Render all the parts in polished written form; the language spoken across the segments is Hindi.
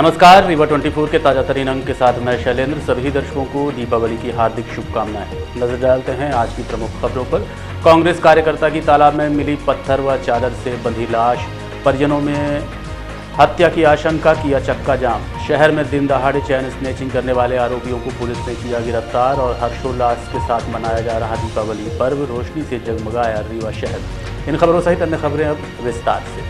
नमस्कार, रीवा 24 के ताजा तरीन अंक के साथ मैं शैलेंद्र। सभी दर्शकों को दीपावली की हार्दिक शुभकामनाएं। नजर डालते हैं आज की प्रमुख खबरों पर। कांग्रेस कार्यकर्ता की तालाब में मिली पत्थर व चादर से बंधी लाश, परिजनों में हत्या की आशंका, किया चक्का जाम। शहर में दिन दहाड़े चैन स्नैचिंग करने वाले आरोपियों को पुलिस ने किया गिरफ्तार और हर्षोल्लास के साथ मनाया जा रहा दीपावली पर्व, रोशनी से जगमगाया रीवा शहर। इन खबरों सहित अन्य खबरें अब विस्तार से।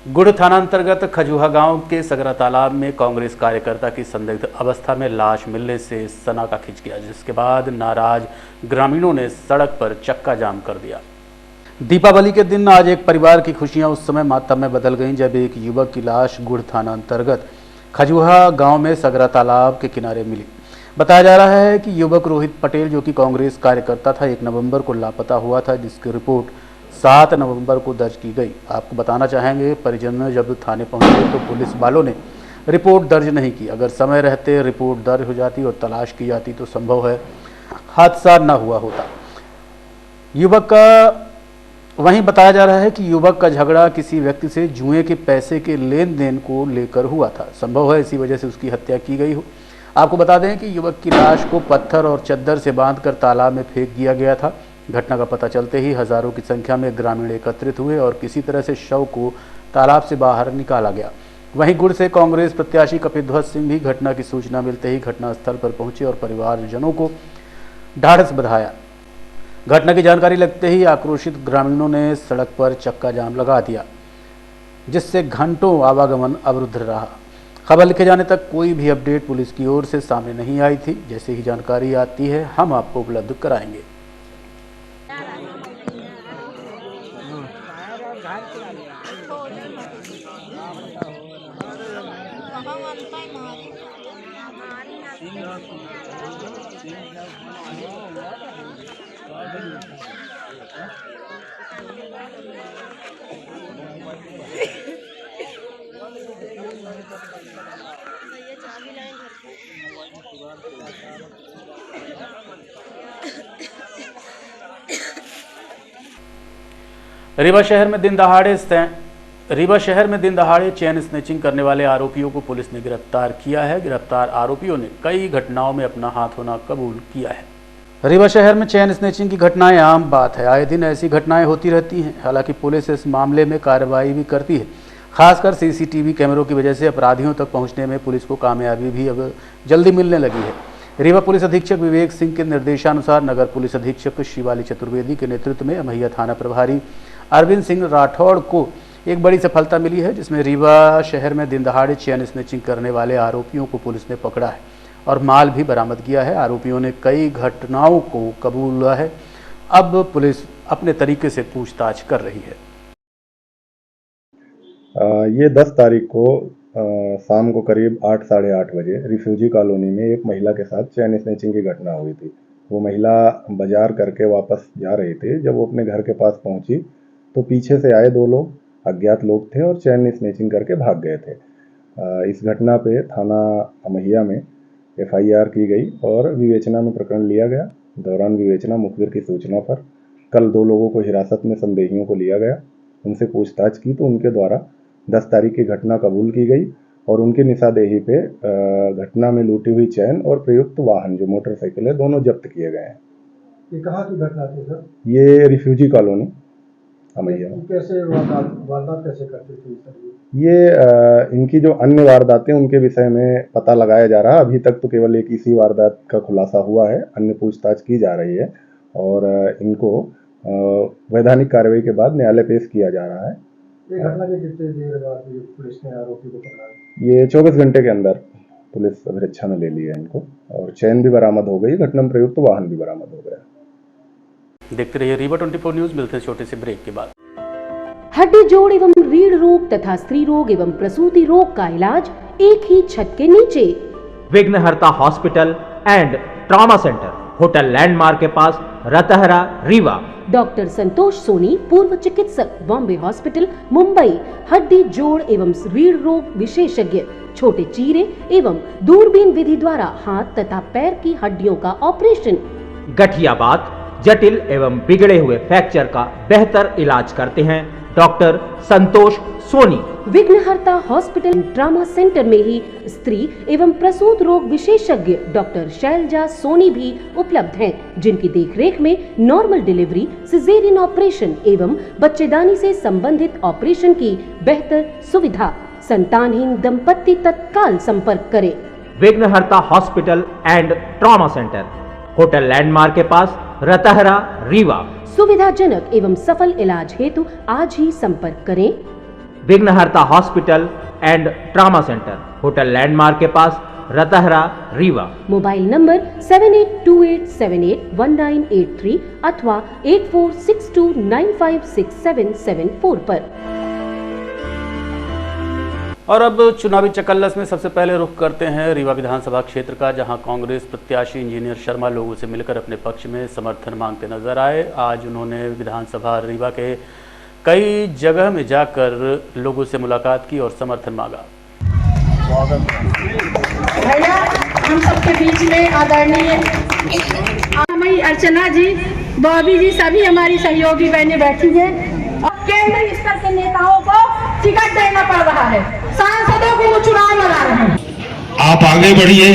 गुड़ थाना अंतर्गत खजुहा गांव के सगरा तालाब में कांग्रेस कार्यकर्ता की संदिग्ध अवस्था में लाश मिलने से सनका खिंच गया, जिसके बाद नाराज ग्रामीणों ने सड़क पर चक्का जाम कर दिया। दीपावली के दिन आज एक परिवार की खुशियां उस समय मातम में बदल गईं जब एक युवक की लाश गुड़ थाना अंतर्गत खजुहा गांव में सगरा तालाब के किनारे मिली। बताया जा रहा है कि युवक रोहित पटेल, जो कि कांग्रेस कार्यकर्ता था, 1 नवंबर को लापता हुआ था, जिसकी रिपोर्ट 7 नवंबर को दर्ज की गई। आपको बताना चाहेंगे, परिजन जब थाने पहुंचे तो पुलिस वालों ने रिपोर्ट दर्ज नहीं की। अगर समय रहते रिपोर्ट दर्ज हो जाती और तलाश की जाती तो संभव है हादसा न हुआ होता। वहीं बताया जा रहा है कि युवक का झगड़ा किसी व्यक्ति से जुए के पैसे के लेन देन को लेकर हुआ था। संभव है इसी वजह से उसकी हत्या की गई हो। आपको बता दें कि युवक की लाश को पत्थर और चद्दर से बांधकर तालाब में फेंक दिया गया था। घटना का पता चलते ही हजारों की संख्या में ग्रामीण एकत्रित हुए और किसी तरह से शव को तालाब से बाहर निकाला गया। वहीं गुड़ से कांग्रेस प्रत्याशी कपिध्वज सिंह भी घटना की सूचना मिलते ही घटनास्थल पर पहुंचे और परिवारजनों को ढाढ़स बंधाया। घटना की जानकारी लगते ही आक्रोशित ग्रामीणों ने सड़क पर चक्का जाम लगा दिया, जिससे घंटों आवागमन अवरुद्ध रहा। खबर लिखे जाने तक कोई भी अपडेट पुलिस की ओर से सामने नहीं आई थी। जैसे ही जानकारी आती है हम आपको उपलब्ध कराएंगे। रीवा शहर में दिन दहाड़े चैन स्नैचिंग करने वाले आरोपियों को पुलिस ने गिरफ्तार किया है। गिरफ्तार आरोपियों ने कई घटनाओं में अपना हाथ होना कबूल किया है। रीवा शहर में चैन स्नैचिंग की घटनाएं आम बात है। आए दिन ऐसी घटनाएं होती रहती हैं। हालांकि पुलिस इस मामले में कार्रवाई भी करती है। खासकर सीसीटीवी कैमरों की वजह से अपराधियों तक पहुंचने में पुलिस को कामयाबी भी अब जल्दी मिलने लगी है। रीवा पुलिस अधीक्षक विवेक सिंह के निर्देशानुसार नगर पुलिस अधीक्षक शिवाली चतुर्वेदी के नेतृत्व में अमैया थाना प्रभारी अरविंद सिंह राठौड़ को एक बड़ी सफलता मिली है, जिसमें रीवा शहर में दिन दहाड़े चैन स्नैचिंग करने वाले आरोपियों को पुलिस ने पकड़ा है और माल भी बरामद किया है। आरोपियों ने कई घटनाओं को कबूला है। अब पुलिस अपने तरीके से पूछताछ कर रही है। ये 10 तारीख को शाम को करीब 8 साढ़े 8 बजे रिफ्यूजी कॉलोनी में एक महिला के साथ चैन स्नैचिंग की घटना हुई थी। वो महिला बाजार करके वापस जा रही थी। जब वो अपने घर के पास पहुंची तो पीछे से आए 2 लोग अज्ञात लोग थे और चैन स्नैचिंग करके भाग गए थे। इस घटना पे थाना अमैया में FIR की गई और विवेचना में प्रकरण लिया गया। दौरान विवेचना मुखबिर की सूचना पर कल 2 लोगों को हिरासत में संदेहियों को लिया गया। उनसे पूछताछ की तो उनके द्वारा 10 तारीख की घटना कबूल की गई और उनकी निशानदेही पे घटना में लूटी हुई चैन और प्रयुक्त वाहन जो मोटरसाइकिल है दोनों जब्त किए गए हैं। ये कहाँ की घटना थी सर? ये रिफ्यूजी कॉलोनी अमैया। कैसे वारदात कैसे करते थे सर? ये इनकी जो अन्य वारदातें उनके विषय में पता लगाया जा रहा है। अभी तक तो केवल एक इसी वारदात का खुलासा हुआ है। अन्य पूछताछ की जा रही है और इनको वैधानिक कार्रवाई के बाद न्यायालय पेश किया जा रहा है। ये घटना के कितने देर बाद पुलिस ने आरोपी को पकड़ा? ये 24 घंटे के अंदर पुलिस अभिरक्षा में ले लिया इनको और चैन भी बरामद हो गई। घटना में प्रयुक्त वाहन भी बरामद हो गया। देखते रहिए रीवा 24 न्यूज। मिलते हैं छोटे से ब्रेक के बाद। हड्डी जोड़ एवं रीढ़ रोग तथा स्त्री रोग एवं प्रसूति रोग का इलाज एक ही छत के नीचे। विघ्नहर्ता hospital and trauma centre, hotel landmark के पास, रतहरा, रीवा। डॉक्टर संतोष सोनी, पूर्व चिकित्सक, बॉम्बे हॉस्पिटल, मुंबई। हड्डी जोड़ एवं रीढ़ रोग विशेषज्ञ, छोटे चीरे एवं दूरबीन विधि द्वारा हाथ तथा पैर की हड्डियों का ऑपरेशन। गठियाबात, जटिल एवं बिगड़े हुए फ्रैक्चर का बेहतर इलाज करते हैं डॉक्टर संतोष सोनी। विघ्नहर्ता हॉस्पिटल ट्रॉमा सेंटर में ही स्त्री एवं प्रसूत रोग विशेषज्ञ डॉक्टर शैलजा सोनी भी उपलब्ध हैं, जिनकी देखरेख में नॉर्मल डिलीवरी, सिजेरियन ऑपरेशन एवं बच्चेदानी से संबंधित ऑपरेशन की बेहतर सुविधा। संतानहीन दंपत्ति तत्काल संपर्क करें। विघ्नहर्ता hospital and trauma centre, hotel landmark के पास, रतहरा, रीवा। सुविधाजनक एवं सफल इलाज हेतु आज ही संपर्क करें। विघ्नहर्ता hospital and trauma centre, hotel landmark के पास, रतहरा, रीवा। मोबाइल नंबर 7828781983 अथवा 8462956774 पर। और अब चुनावी चकल्लस में सबसे पहले रुख करते हैं रीवा विधानसभा क्षेत्र का, जहां कांग्रेस प्रत्याशी इंजीनियर शर्मा लोगों से मिलकर अपने पक्ष में समर्थन मांगते नजर आए। आज उन्होंने विधानसभा रीवा के कई जगह में जाकर लोगों से मुलाकात की और समर्थन मांगा। भैया हम सबके बीच में आदरणीय हमारी अर्चना जी, बॉबी जी, सभी हमारी सहयोगी बहनें बैठी हैं और केंद्रीय स्तर के नेताओं को टिकट देना पड़ रहा है, सांसदों को वो चुनाव लड़ा रहे हैं। आप आगे बढ़िए,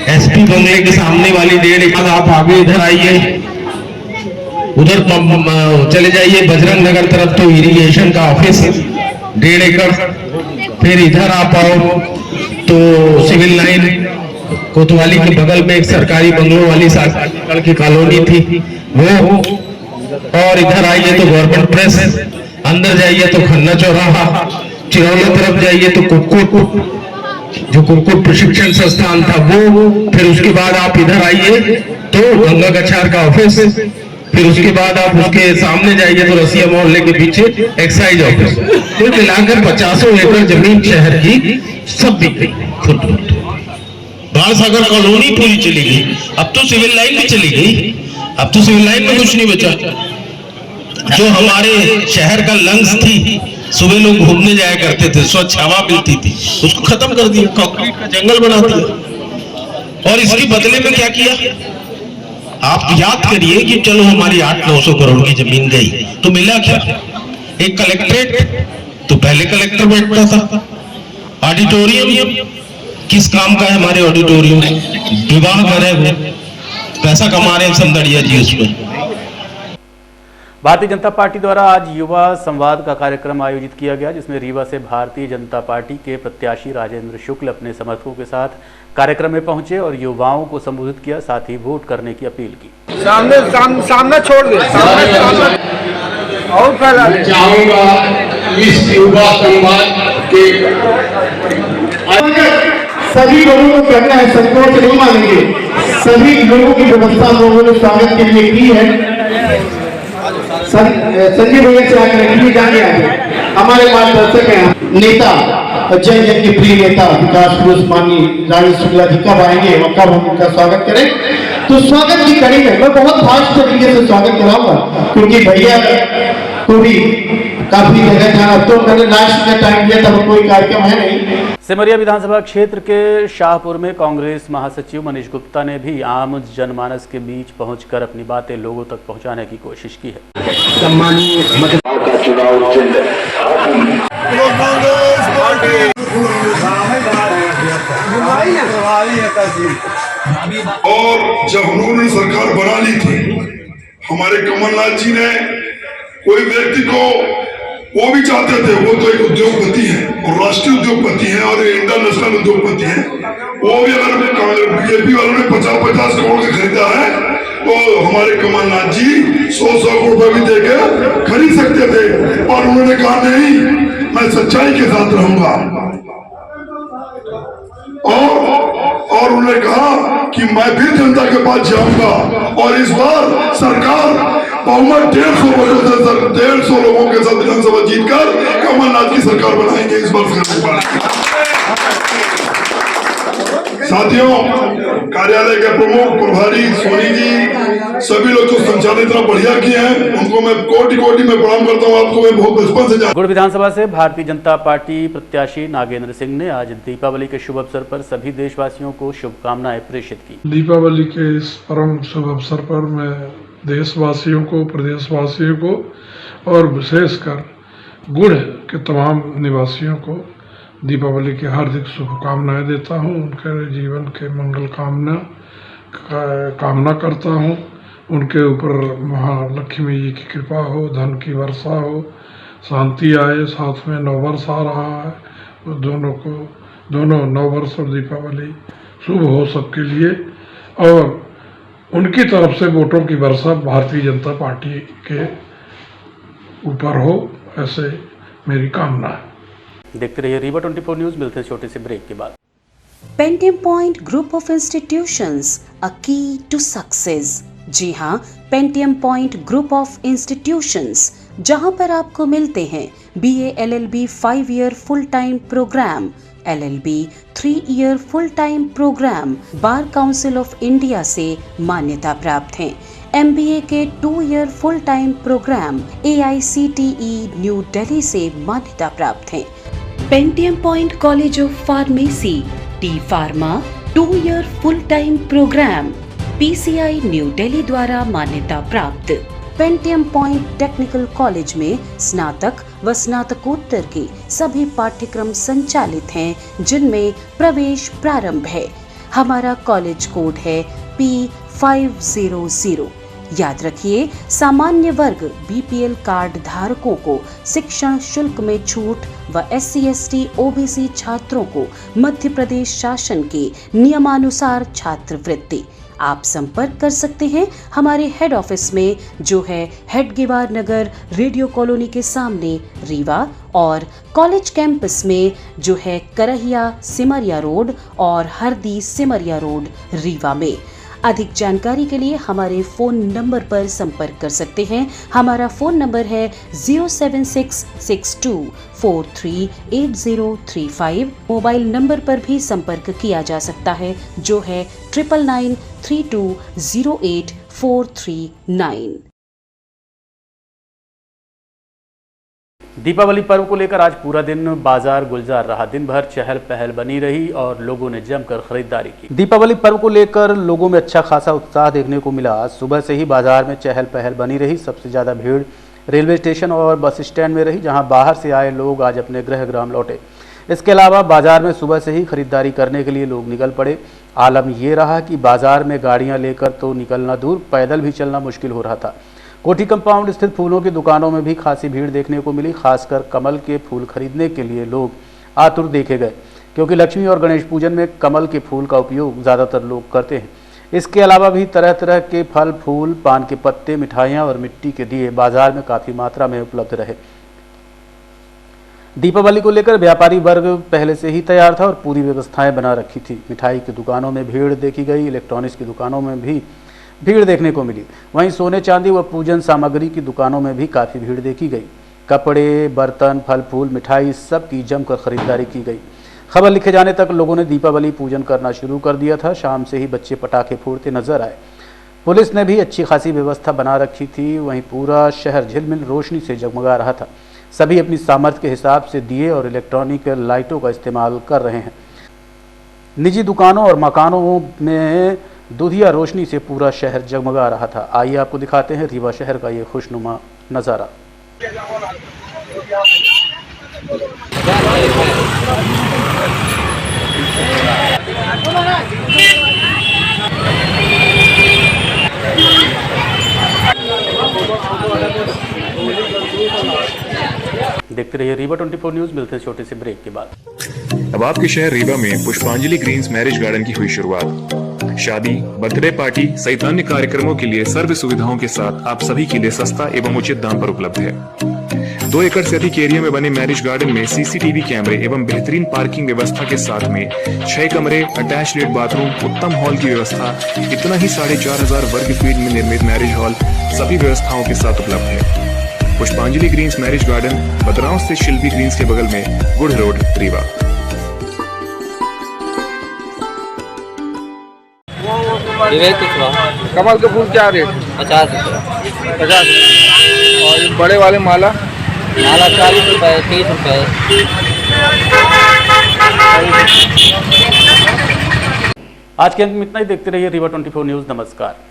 एसपी बंगले के सामने वाली 1.5 एकड़ आप आगे इधर आइए, उधर चले जाइए बजरंग नगर तरफ, तो इरिगेशन का ऑफिस 1.5 एकड़, फिर इधर आप आओ तो सिविल लाइन कोतवाली के बगल में एक सरकारी बंगलों वाली की कॉलोनी थी वो, और इधर आइए तो गवर्नमेंट प्रेस, अंदर जाइए तो खन्ना चौराहा, चिरौला तरफ जाइए तो कुक्कुट, जो कुक्कुट प्रशिक्षण संस्थान था वो, फिर उसके बाद आप इधर आइए तो गंगा कछार का ऑफिस, फिर उसके बाद आप उसके सामने जाइए तो रसिया मोहल्ले के पीछे एक्साइज ऑफिस। कुल मिलाकर 50 एकड़ जमीन शहर की सब बिक गई, खुद बाल सागर कॉलोनी पूरी चली गई, अब तो सिविल लाइन में चली गई, अब तो सिविल लाइन में कुछ नहीं बचा। जो हमारे शहर का लंग्स थी, सुबह लोग घूमने जाया करते थे, स्वच्छ हवा मिलती थी, उसको खत्म कर दिया, कंक्रीट का जंगल बना दिया। और इसके बदले में क्या किया, आप याद करिए कि चलो हमारी 800-900 करोड़ की जमीन गई, तो मिला क्या? एक कलेक्ट्रेट, तो पहले कलेक्टर बैठता था, ऑडिटोरियम किस काम का है हमारे ऑडिटोरियम, विवाह घर है, पैसा कमा रहे हैं समदड़िया जी उसमें। भारतीय जनता पार्टी द्वारा आज युवा संवाद का कार्यक्रम आयोजित किया गया, जिसमें रीवा से भारतीय जनता पार्टी के प्रत्याशी राजेंद्र शुक्ल अपने समर्थकों के साथ कार्यक्रम में पहुंचे और युवाओं को संबोधित किया, साथ ही वोट करने की अपील की। सामने छोड़ दे, और चाहूंगा इस युवा संवाद के सभी लोगों को करना है, संकोच नहीं मानेंगे, सभी लोगों की व्यवस्था लोगों ने स्वागत के लिए की है। संजय भैया से आकर जाने आए हमारे मार्गदर्शक हैं, नेता जन जन के प्रिय नेता विकास पुरुष माननीय राजेंद्र शुक्ला जी कब आएंगे और कब हम उनका स्वागत करें, तो स्वागत की कड़ी में मैं बहुत फास्ट तरीके से स्वागत कराऊंगा, क्योंकि भैया को भी काफी जगह जाना, तो मैंने लास्ट का टाइम दिया था, कोई कार्यक्रम है नहीं। सिमरिया विधानसभा क्षेत्र के शाहपुर में कांग्रेस महासचिव मनीष गुप्ता ने भी आम जनमानस के बीच पहुंचकर अपनी बातें लोगों तक पहुंचाने की कोशिश की है। सम्मानीय मतदाताओं का चुनाव चिन्ह और जब उन्होंने सरकार बना ली थी, हमारे कमलनाथ जी ने कोई व्यक्ति को, वो भी चाहते थे, वो तो एक उद्योगपति है और राष्ट्रीय उद्योगपति है और इंटरनेशनल उद्योगपति है, वो भी अगर बीजेपी वालों ने 50-50 करोड़ का खरीदा है तो हमारे कमलनाथ जी 100-100 करोड़ रुपए भी देके खरीद सकते थे, और उन्होंने कहा नहीं, मैं सच्चाई के साथ रहूंगा, और उन्होंने कहा कि मैं भी जनता के पास जाऊंगा, और इस बार सरकार बहुमत 150 वोटों से 150 लोगों के साथ विधानसभा जीतकर कमलनाथ की सरकार बनाएंगे इस बार। साथियों, कार्यालय के प्रमुख प्रभारी सोनी जी, सभी लोग जो संचालन इतना बढ़िया किए हैं, उनको मैं कोटि में प्रणाम करता हूँ। आपको मैं बहुत बचपन से गुड़ विधानसभा से भारतीय जनता पार्टी प्रत्याशी नागेंद्र सिंह ने आज दीपावली के शुभ अवसर पर सभी देशवासियों को शुभकामनाएं प्रेषित की। दीपावली के इस परम शुभ अवसर पर मैं देशवासियों को, प्रदेशवासियों को और विशेषकर गुड़ के तमाम निवासियों को दीपावली की हार्दिक शुभकामनाएं देता हूं। उनके जीवन के मंगल कामना करता हूं। उनके ऊपर महालक्ष्मी जी की कृपा हो, धन की वर्षा हो, शांति आए। साथ में नववर्ष आ रहा है, तो दोनों नववर्ष और दीपावली शुभ हो सबके लिए, और उनकी तरफ से वोटों की वर्षा भारतीय जनता पार्टी के ऊपर हो, ऐसे मेरी कामना है। देखते रहिए रीवा 24 न्यूज़। मिलते हैं छोटे से ब्रेक के बाद। Pentium point group of institutions, a key to success. जी हाँ, Pentium point group of institutions, जहाँ पर आपको मिलते हैं BA LLB 5 year full time programme, LLB 3 year full time programme, bar council of India से मान्यता प्राप्त हैं। MBA के 2 year full time programme AICTE new Delhi से मान्यता प्राप्त हैं। Pentium point college of pharmacy, T pharma 2 year full time program PCI new Delhi द्वारा मान्यता प्राप्त। पेंटियम पॉइंट टेक्निकल कॉलेज में स्नातक व स्नातकोत्तर के सभी पाठ्यक्रम संचालित हैं, जिनमें प्रवेश प्रारंभ है। हमारा कॉलेज कोड है P500। याद रखिए, सामान्य वर्ग BPL कार्ड धारकों को शिक्षण शुल्क में छूट व SC ST OBC छात्रों को मध्य प्रदेश शासन के नियमानुसार छात्रवृत्ति। आप संपर्क कर सकते हैं हमारे हेड ऑफिस में, जो है हेडगेवार नगर, रेडियो कॉलोनी के सामने रीवा, और कॉलेज कैंपस में, जो है करहिया सिमरिया रोड और हरदी सिमरिया रोड रीवा में। अधिक जानकारी के लिए हमारे फ़ोन नंबर पर संपर्क कर सकते हैं। हमारा फ़ोन नंबर है 07662438035। मोबाइल नंबर पर भी संपर्क किया जा सकता है, जो है 9992084339। दीपावली पर्व को लेकर आज पूरा दिन बाजार गुलजार रहा। दिन भर चहल पहल बनी रही और लोगों ने जमकर खरीदारी की। दीपावली पर्व को लेकर लोगों में अच्छा खासा उत्साह देखने को मिला। आज सुबह से ही बाजार में चहल पहल बनी रही। सबसे ज़्यादा भीड़ रेलवे स्टेशन और बस स्टैंड में रही, जहां बाहर से आए लोग आज अपने गृह ग्राम लौटे। इसके अलावा बाजार में सुबह से ही खरीदारी करने के लिए लोग निकल पड़े। आलम ये रहा कि बाजार में गाड़ियाँ लेकर तो निकलना दूर, पैदल भी चलना मुश्किल हो रहा था। कोठी कंपाउंड स्थित फूलों की दुकानों में भी खासी भीड़ देखने को मिली। खासकर कमल के फूल खरीदने के लिए लोग आतुर देखे गए, क्योंकि लक्ष्मी और गणेश पूजन में कमल के फूल का उपयोग ज़्यादातर लोग करते हैं। इसके अलावा भी तरह तरह के फल, फूल, पान के पत्ते, मिठाइयाँ और मिट्टी के दिए बाजार में काफ़ी मात्रा में उपलब्ध रहे। दीपावली को लेकर व्यापारी वर्ग पहले से ही तैयार था और पूरी व्यवस्थाएं बना रखी थी। मिठाई की दुकानों में भीड़ देखी गई। इलेक्ट्रॉनिक्स की दुकानों में भी भीड़ देखने को मिली। वहीं सोने चांदी व पूजन सामग्री की दुकानों में भी काफ़ी भीड़ देखी गई। कपड़े, बर्तन, फल फूल, मिठाई सब की जमकर खरीदारी की गई। खबर लिखे जाने तक लोगों ने दीपावली पूजन करना शुरू कर दिया था। शाम से ही बच्चे पटाखे फोड़ते नजर आए। पुलिस ने भी अच्छी खासी व्यवस्था बना रखी थी। वहीं पूरा शहर झिलमिल रोशनी से जगमगा रहा था। सभी अपनी सामर्थ्य के हिसाब से दिए और इलेक्ट्रॉनिक लाइटों का इस्तेमाल कर रहे हैं। निजी दुकानों और मकानों में दुधिया रोशनी से पूरा शहर जगमगा रहा था। आइए आपको दिखाते हैं रीवा शहर का ये खुशनुमा नज़ारा। देखते रहिए रीवा 24 न्यूज़। मिलते हैं छोटे से ब्रेक के बाद। अब आपके शहर रीवा में पुष्पांजलि ग्रीन्स मैरिज गार्डन की हुई शुरुआत। शादी, बर्थडे पार्टी सहित अन्य कार्यक्रमों के लिए सर्व सुविधाओं के साथ आप सभी के लिए सस्ता एवं उचित दाम पर उपलब्ध है। 2 एकड़ से अधिक एरिया में बने मैरिज गार्डन में CCTV कैमरे एवं बेहतरीन पार्किंग व्यवस्था के साथ में 6 कमरे, अटैच्ड बाथरूम, उत्तम हॉल की व्यवस्था, इतना ही 4500 वर्ग फीट में निर्मित मैरिज हॉल सभी व्यवस्थाओं के साथ उपलब्ध है। पुष्पांजलि ग्रीन्स मैरिज गार्डन, बदरांव से शिल्पी ग्रीन्स के बगल में, गुड़ रोड, रीवा। कमल के फूल क्या रेट? 50 रुपये। और बड़े वाले माला? माला 40 रुपये, 30 रुपये। आज के अंक में इतना ही। देखते रहिए रीवा 24 न्यूज़। नमस्कार।